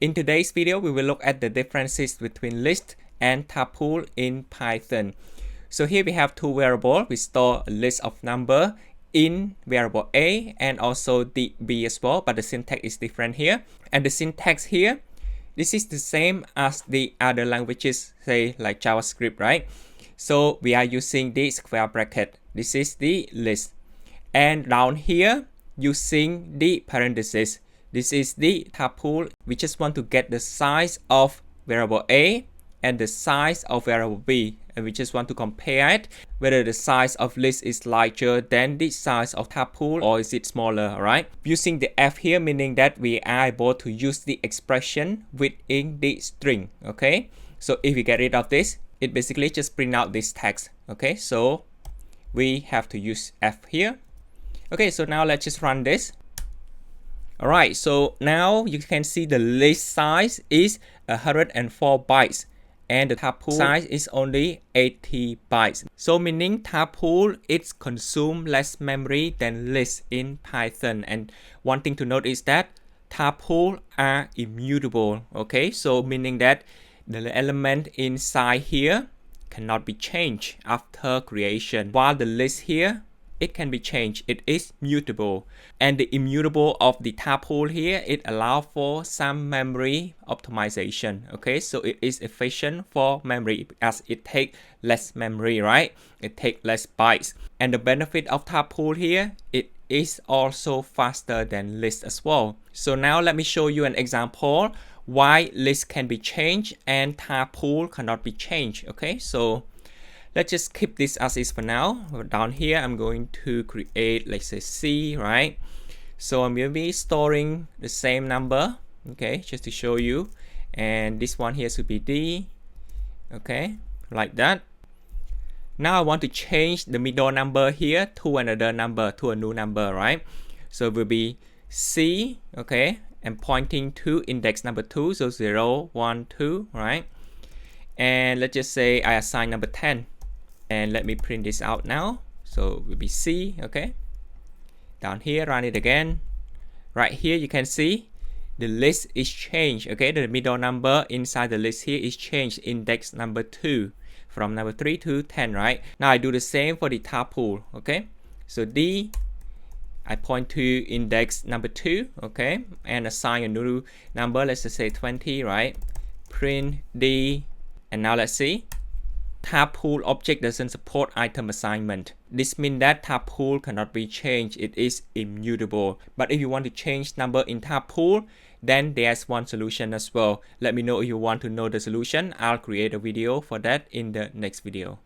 In today's video, we will look at the differences between list and tuple in Python. So here we have two variables. We store a list of number in variable A and also the B as well, but the syntax is different here. And the syntax here, this is the same as the other languages, say like JavaScript, right? So we are using the square bracket. This is the list. And down here, using the parentheses. This is the tuple. We just want to get the size of variable A and the size of variable B. And we just want to compare it, whether the size of list is larger than the size of tuple or is it smaller, alright? Using the F here, meaning that we are able to use the expression within the string, okay? So if we get rid of this, it basically just print out this text, okay? So we have to use F here. Okay, so now let's just run this. Alright, so now you can see the list size is 104 bytes and the tuple size is only 80 bytes. So meaning tuple it consumes less memory than list in Python. And one thing to note is that tuple are immutable. Okay, so meaning that the element inside here cannot be changed after creation, while the list here it can be changed. It is mutable. And the immutable of the tuple here, it allows for some memory optimization. Okay, so it is efficient for memory as it takes less memory, right? It takes less bytes. And the benefit of tuple here, it is also faster than list as well. So now let me show you an example why list can be changed and tuple cannot be changed. Okay, so let's just keep this as is for now. Down here, I'm going to create, let's say C, right? So I'm going to be storing the same number, okay, just to show you. And this one here should be D, okay, like that. Now I want to change the middle number here to another number, to a new number, right? So it will be C, okay, and pointing to index number 2, so 0, 1, 2, right? And let's just say I assign number 10. And let me print this out now. So it will be C, okay. Down here, run it again. Right here, you can see the list is changed, okay. The middle number inside the list here is changed, index number 2, from number 3 to 10, right? Now I do the same for the tuple, okay. So D, I point to index number 2, okay, and assign a new number, let's just say 20, right? Print D, and now let's see. Tuple object doesn't support item assignment. This means that tuple cannot be changed. It is immutable. But if you want to change number in tuple, then there's one solution as well. Let me know if you want to know the solution. I'll create a video for that in the next video.